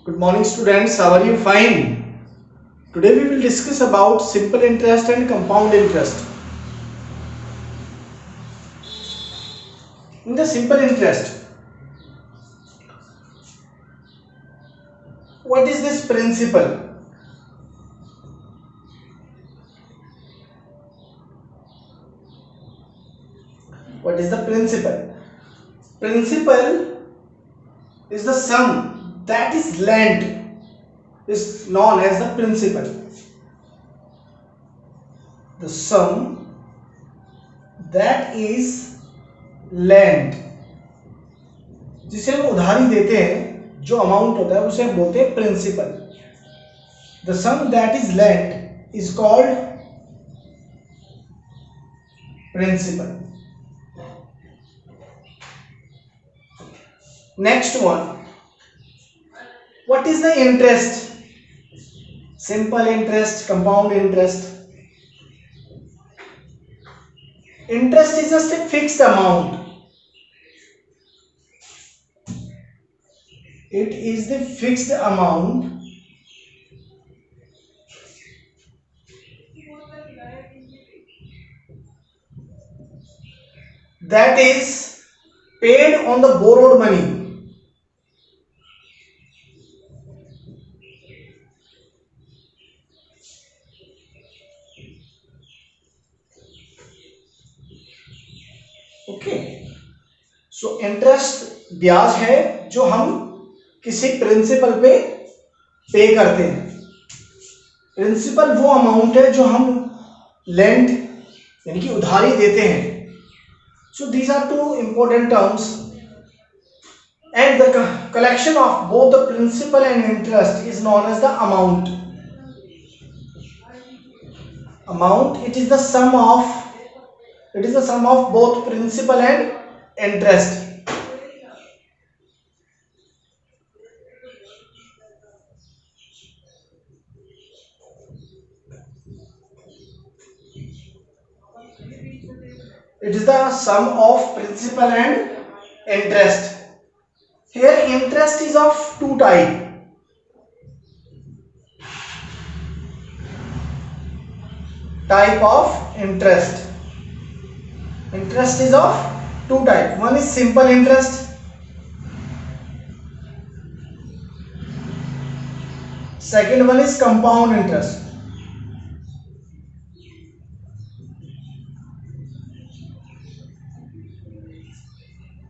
Good morning students, how are you? Fine. Today we will discuss about simple interest and compound interest. In the simple interest, what is this principle? What is the principle? Principle is the sum that is lent is known as the principle. The sum that is lent, जिसे हम उधारी देते हैं, जो amount होता है उसे हम बोलते हैं principal. The sum that is lent is called principal. Next one, what is the interest? Simple interest, compound interest. Interest is just a fixed amount. It is the fixed amount that is paid on the borrowed money. Okay, so interest ब्याज है जो हम किसी principal पे करते हैं. Principal वो amount है जो हम लेंट यानी कि उधारी देते हैं. So these are two important terms and the collection of both the principal and interest is known as the amount. It is the sum of both principal and interest. It is the sum of principal and interest. Here interest is of two types. Type of interest. Interest is of two types. One is simple interest. Second one is compound interest.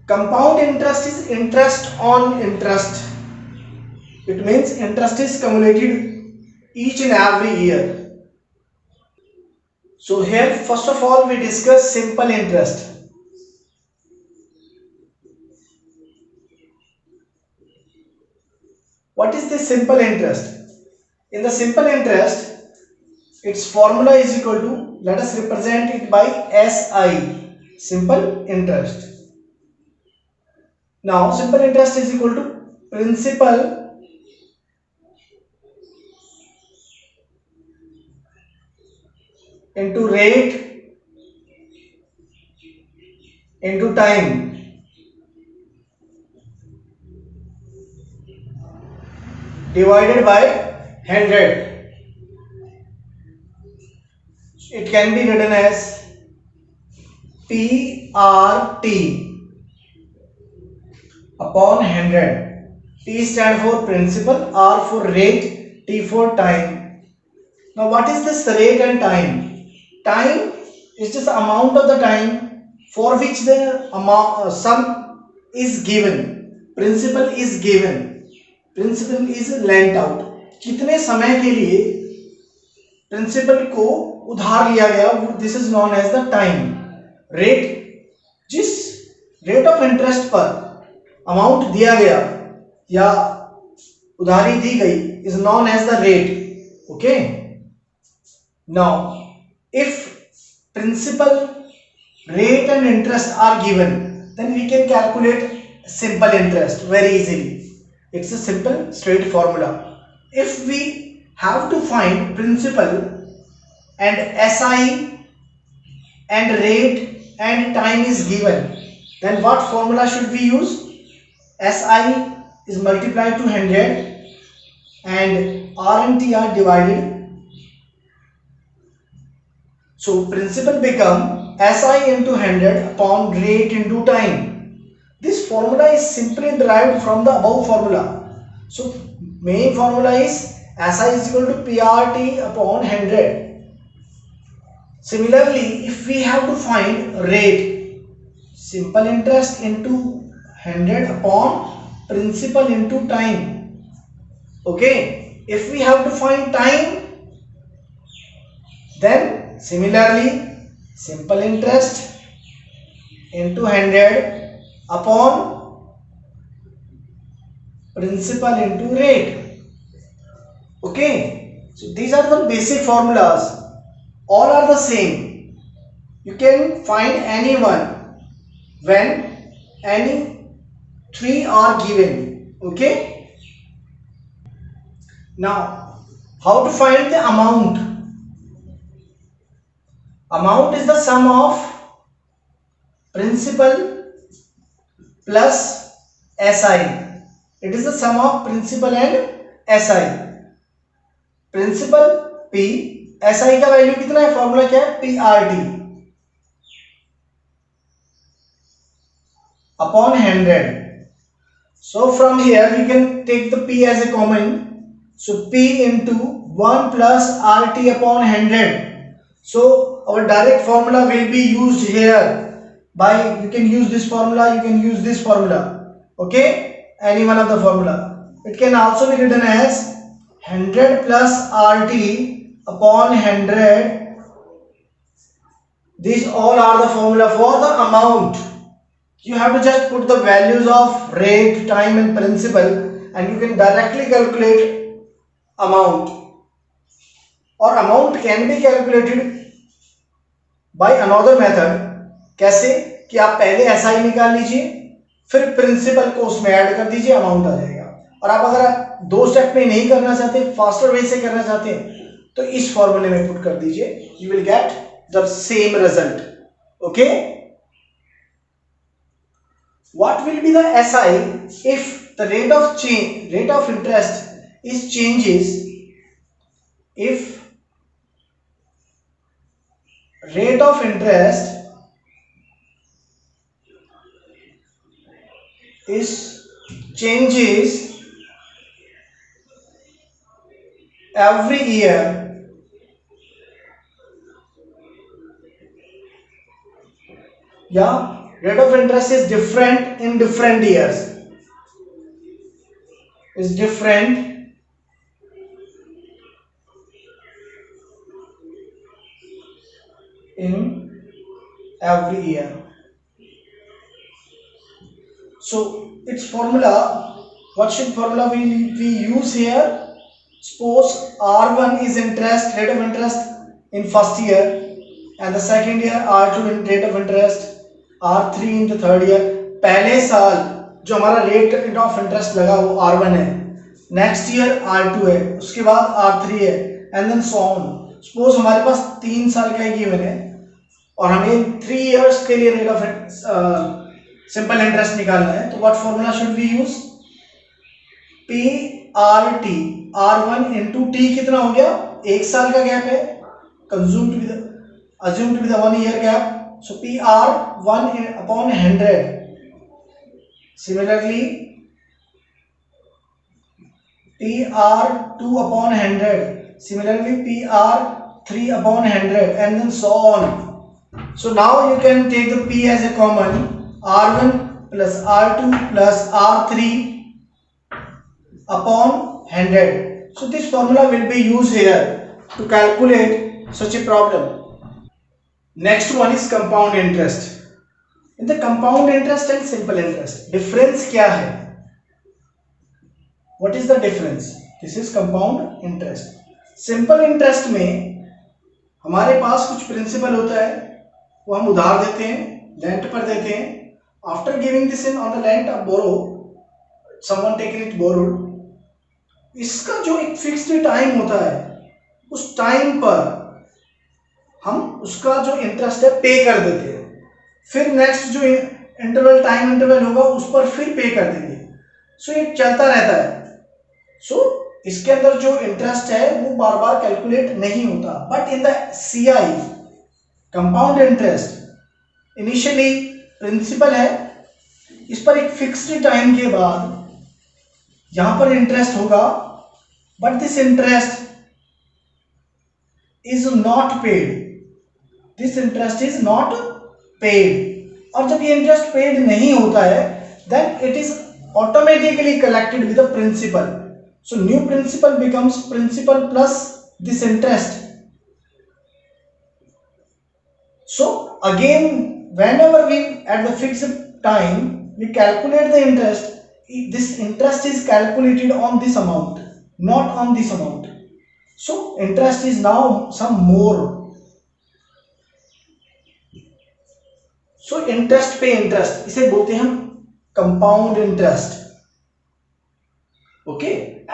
Compound interest is interest on interest. It means interest is accumulated each and every year. So here first of all we discuss simple interest. What is this simple interest? In the simple interest, its formula is equal to, let us represent it by SI, simple interest. Now simple interest is equal to principal into rate into time divided by 100. It can be written as PRT upon 100. T stand for principal, R for rate, T for time. Now what is this rate and time? Time is just the amount of the time for which the sum is given. Principal is given. Principal is lent out. कितने समय के लिए principal को उधार लिया गया, this is known as the time. Rate, जिस rate of interest पर अमाउंट दिया गया या उधारी दी गई is known as the rate. Okay, now if principal, rate and interest are given, then we can calculate simple interest very easily. It's a simple straight formula. If we have to find principal and SI and rate and time is given, then what formula should we use? SI is multiplied to 100 and R and T are divided. So principal become SI into 100 upon rate into time. This formula is simply derived from the above formula. So main formula is SI is equal to PRT upon 100. Similarly, if we have to find rate, simple interest into 100 upon principal into time. Okay, if we have to find time, then similarly simple interest into 100 upon principal into rate. Okay, so these are the basic formulas, all are the same. You can find any one when any three are given. Okay, now how to find the amount? Amount is the sum of principal plus SI. It is the sum of principal and SI. Principal P, SI का value कितना है? Formula क्या है? PRT upon 100. So from here we can take the P as a common. So P into 1 plus RT upon 100. So our direct formula will be used here. By you can use this formula, you can use this formula. Okay, any one of the formula. It can also be written as 100 plus RT upon 100. These all are the formula for the amount. You have to just put the values of rate, time and principal and you can directly calculate amount. Or amount can be calculated by another method. कैसे कि आप पहले SI निकाल लीजिए फिर principal को उसमें add कर दीजिए, अमाउंट आ जाएगा. और आप अगर दो स्टेप में नहीं करना चाहते, फास्टर वे से करना चाहते हैं तो इस फॉर्मूले में पुट कर दीजिए, you will get the same result. Okay, what will be the SI if the rate of interest is changes? If rate of interest is changes every year, yeah, rate of interest is different in different years, is different in every year. So its formula, what should formula we use here? Suppose R1 is interest, rate of interest in first year, and the second year R2 in rate of interest, R3 in the third year. पहले साल जो हमारा rate of interest लगा वो R1 है, next year R2 है, उसके बाद R3 है and then so on. Suppose हमारे पास 3 साल का गिवन है और हमें 3 इयर्स के लिए रेट ऑफ सिंपल इंटरेस्ट निकालना है, तो what formula should we use? PRT, R1 into T कितना हो गया? 1 साल का गैप है, consume to be assume to be the 1 year gap, so PR1 upon 100. Similarly PR2 upon 100, similarly PR3 upon 100 and then so on. So now you can take the P as a common, R1 plus R2 plus R3 upon 100. So this formula will be used here to calculate such a problem. Next one is compound interest. In the compound interest and simple interest, difference क्या है? What is the difference? This is compound interest. Simple interest में हमारे पास कुछ principal होता है, वो हम उधार देते हैं, लेंट पर देते हैं. After giving this in on the lent of borrow, someone taking it borrowed, इसका जो एक फिक्स्ड टाइम होता है, उस टाइम पर हम उसका जो इंटरेस्ट है पे कर देते हैं, फिर नेक्स्ट जो इंटरवल टाइम इंटरवल होगा उस पर फिर पे कर देंगे. सो ये चलता रहता है. सो इसके अंदर जो इंटरेस्ट है वो बार बार कैलकुलेट नहीं होता, but in the CI compound interest initially principal है, इस पर एक फिक्स्ड टाइम के बाद यहां पर इंटरेस्ट होगा, but this interest is not paid, this interest is not paid. और जब ये इंटरेस्ट पेड नहीं होता है then it is automatically collected with a principal, so new principal becomes principal plus this interest. So again whenever we at the fixed time we calculate the interest, this interest is calculated on this amount, not on this amount, so interest is now some more, so interest पे interest इसे बोलते हैं हम compound interest. Okay,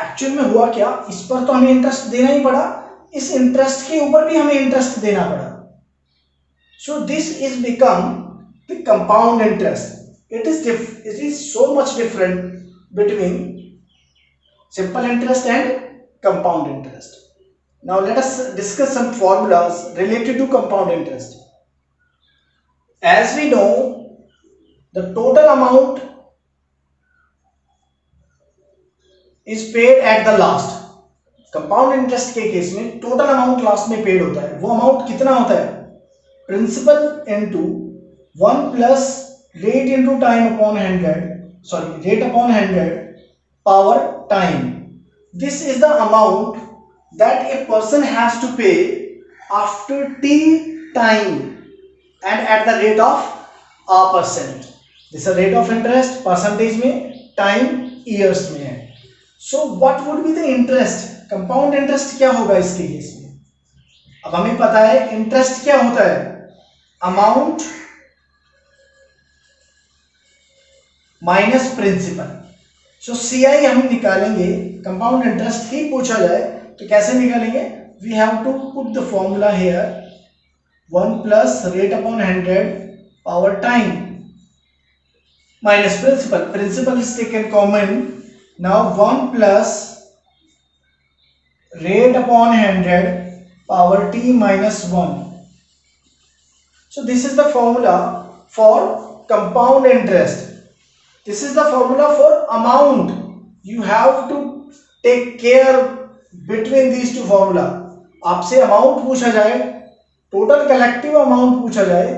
actual में हुआ क्या, इस पर तो हमें इंटरेस्ट देना ही पड़ा, इस इंटरेस्ट के ऊपर भी हमें इंटरेस्ट देना पड़ा, so this is become the compound interest. It is so much different between simple interest and compound interest. Now let us discuss some formulas related to compound interest. As we know, the total amount is paid at the last. Compound interest के case में total amount last में paid होता है, वो amount कितना होता है, principal into 1 plus rate into time upon 100, sorry rate upon 100 power time. This is the amount that a person has to pay after t time and at the rate of %। This rate of interest percentage में, time years में है। So what would be the interest, compound interest क्या होगा इसके case में। अब हमें पता है इंटरेस्ट क्या होता है, अमाउंट माइनस प्रिंसिपल। सो सीआई हम निकालेंगे, कंपाउंड इंटरेस्ट ही पूछा जाए तो कैसे निकालेंगे, we have to put the formula here, 1 plus rate upon 100 power time minus principal, principal is taken common, now 1 plus rate upon 100 power t minus 1. So this is the formula for compound interest, this is the formula for amount. You have to take care between these two formula. आपसे amount पूछा जाए, total collective amount पूछा जाए,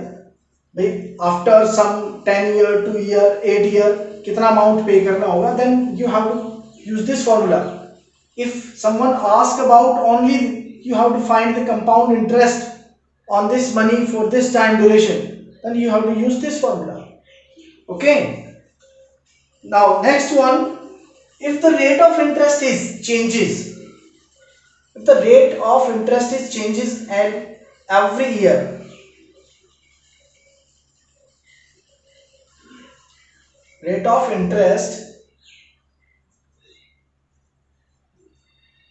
भाई after some 10 year 2 year 8 year कितना amount pay करना होगा, then you have to use this formula. If someone ask about only, you have to find the compound interest on this money for this time duration, then you have to use this formula. Okay, now next one, if the rate of interest is changes, if the rate of interest is changes at every year, rate of interest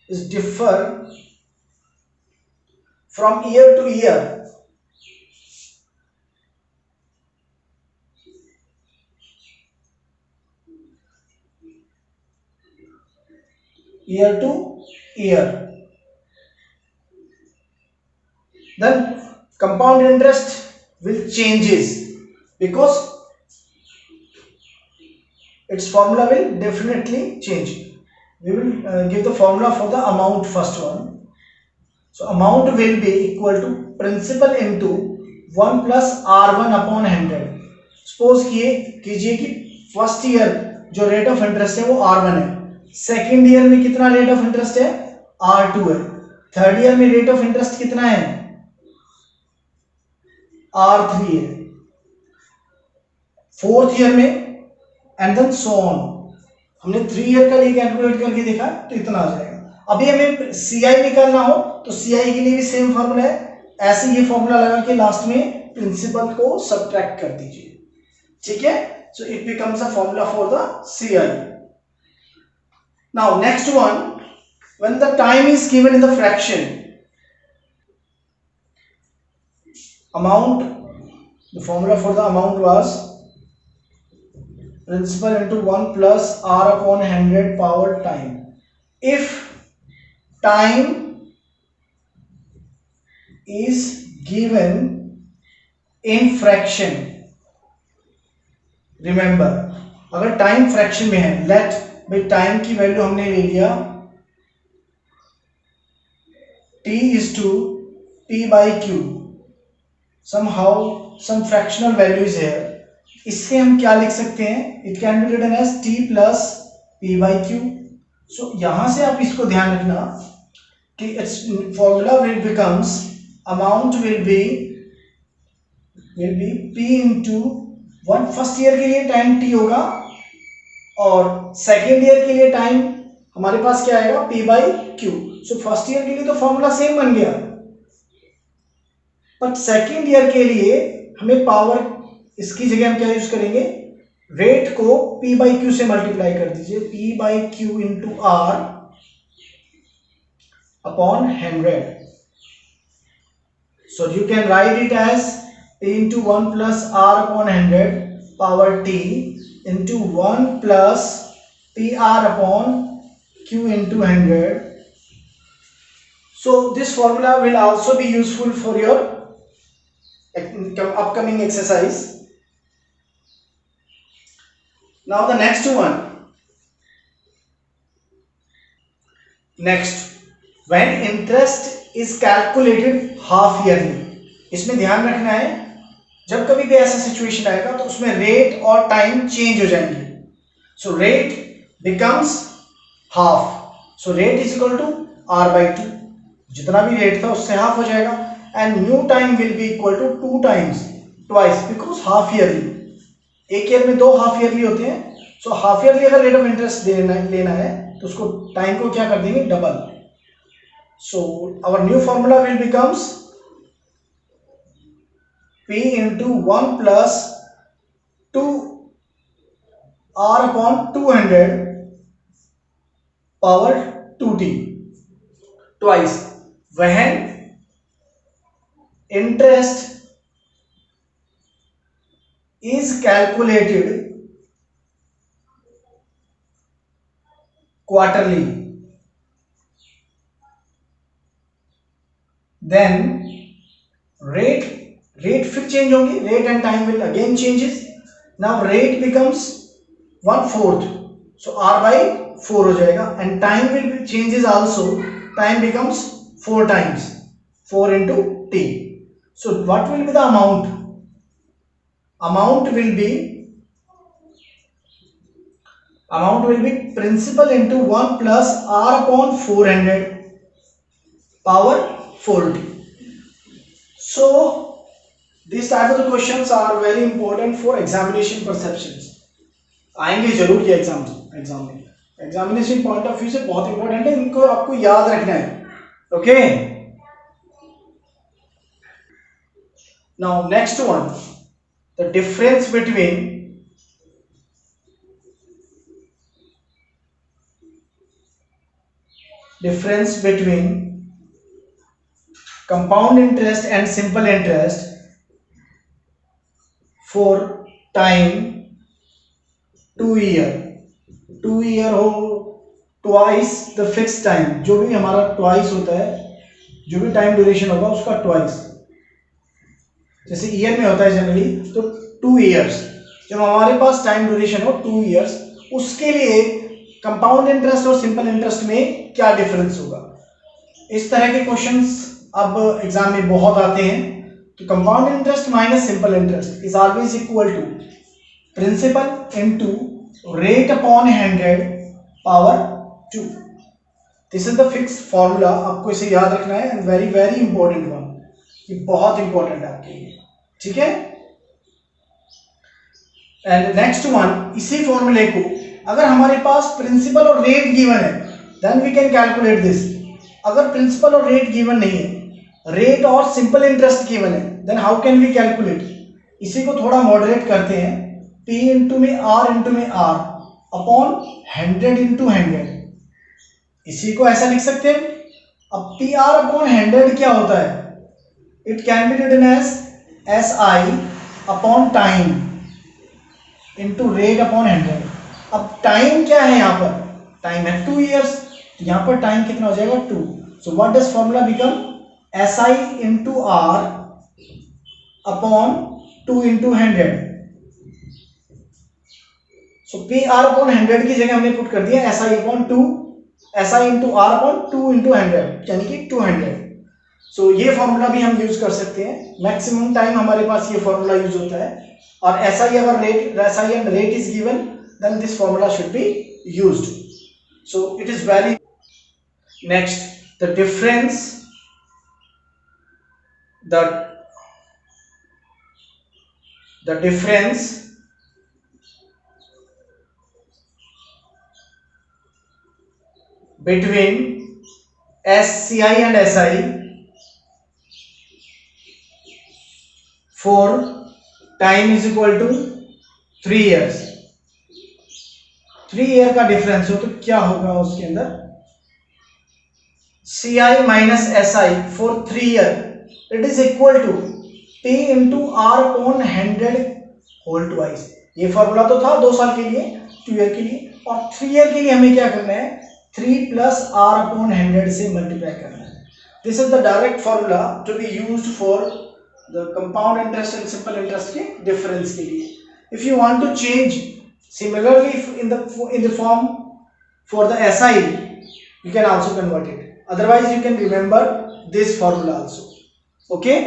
is differ from year to year, year to year, then compound interest will changes because its formula will definitely change. We will give the formula for the amount, first one. So amount will be equal to principal into 1 plus r1 upon 100. Suppose कीजिए कि first year जो rate of interest है वो r1 है, second year में कितना rate of interest है, r2 है, थर्ड ईयर में रेट ऑफ इंटरेस्ट कितना है, R3 है, फोर्थ ईयर में, एंड देन सो ऑन। हमने 3 ईयर का लिए कैलकुलेट करके देखा तो इतना आ जाएगा। अभी हमें सीआई निकालना हो तो सीआई के लिए भी सेम फॉर्मूला है, ऐसे ये फॉर्मूला लगा के लास्ट में प्रिंसिपल को सब्ट्रैक्ट कर दीजिए, ठीक है। So it becomes a formula for the CI. Now next one, when the time is given in the fraction, amount, the formula for the amount was principal into 1 plus r upon 100 power time. If time is given in fraction. Remember, अगर time fraction में है, late भाई time की value हमने ले लिया t is to p by q, somehow some fractional value is here, इससे हम क्या लिख सकते हैं, it can be written as t plus p by q। So यहां से आप इसको ध्यान रखना कि it's formula will becomes amount will be p into one, first year के लिए टाइम t होगा और सेकेंड ईयर के लिए टाइम हमारे पास क्या आएगा p by Q. So first year के लिए तो फॉर्मूला सेम बन गया, बट सेकेंड ईयर के लिए हमें पावर, इसकी जगह हम क्या यूज करेंगे, रेट को p बाई क्यू से मल्टीप्लाई कर दीजिए, p by Q into R upon 100। So you can write it as p into 1 plus R upon 100 power t into 1 plus P R upon q into 100. So this formula will also be useful for your upcoming exercise. Now the next one. Next, when interest is calculated half yearly. इसमें ध्यान रखना है, जब कभी भी ऐसा situation आएगा तो उसमें रेट और टाइम चेंज हो जाएंगे। So rate becomes half, so rate is equal to R by two, जितना भी रेट था उससे हाफ हो जाएगा, and new time will be equal to 2 times twice, because half yearly, एक ईयर में 2 हाफ ईयरली होते हैं। सो हाफ ईयरली अगर रेट ऑफ इंटरेस्ट लेना है तो उसको टाइम को क्या कर देंगे, double. So our new formula will becomes p into 1 plus 2 r upon 200 power 2t twice when interest is calculated quarterly, then rate फिर चेंज होंगी, rate and time will again changes. Now rate becomes 1/4, so r by 4 हो जाएगा, and time will B changes also, time becomes 4 times 4 into t. So what will be the amount? Amount will be principal into 1 plus r upon 400 power 4t. So these type of the questions are very important for examination perceptions. आएंगे जरूर ये exam में, examination point of view से बहुत important है, इनको आपको याद रखना है। Okay, now next one, the difference between compound interest and simple interest for time 2 year हो, ट्वाइस द फिक्स टाइम, जो भी हमारा ट्वाइस होता है, जो भी टाइम ड्यूरेशन होगा उसका ट्वाइस, जैसे ईयर में होता है जनरली, तो 2 इयर्स, जब हमारे पास टाइम ड्यूरेशन हो 2 इयर्स, उसके लिए कंपाउंड इंटरेस्ट और सिंपल इंटरेस्ट में क्या डिफरेंस होगा। इस तरह के क्वेश्चंस अब एग्जाम में बहुत आते हैं। तो compound interest minus simple interest is always equal to principal into rate upon 100 power 2। This is the fix formula, आपको इसे याद रखना है, and very very important one, ये बहुत इंपॉर्टेंट है आपके लिए, ठीक है। एंड नेक्स्ट वन, इसी फॉर्मूले को अगर हमारे पास प्रिंसिपल और रेट गिवन है then we can calculate this. अगर प्रिंसिपल और रेट गिवन नहीं है, रेट और सिंपल इंटरेस्ट गिवन है, then how can we calculate. इसी को थोड़ा मॉडरेट करते हैं, p इंटू में r अपॉन 100 इंटू 100, इसी को ऐसा लिख सकते हैं। अब पी आर अपॉन 100 क्या होता है, it can be written as SI upon time into rate upon 100। अब टाइम क्या है, यहाँ पर टाइम है 2 इयर्स, तो यहाँ पर टाइम कितना हो जाएगा 2. So what does formula become SI into R upon 2 into 100. So P R upon 100 की जगह हमने पुट कर दिया SI upon 2, SI into R upon 2 into 100 यानी कि 200. सो ये फॉर्मूला भी हम यूज कर सकते हैं. मैक्सिमम टाइम हमारे पास ये फॉर्मूला यूज होता है. और SI अगर SI and rate is given, then this formula should be used. So it is very. Next, the difference the difference between SCI and SI for time is equal to 3 years. 3 year का difference हो तो क्या होगा उसके अंदर? CI minus SI for 3 year, it is equal to T into R upon 100 whole twice. ये formula तो था 2 साल के लिए, 2 ईयर के लिए. और 3 ईयर के लिए हमें क्या करना है? 3 प्लस R upon 100 से मल्टीप्लाई करना है. This is the direct formula to be used for the compound interest and simple interest के डिफरेंस के लिए. If you want to change similarly in the form for the SI, you can also convert it. Otherwise you can remember this formula also. Okay.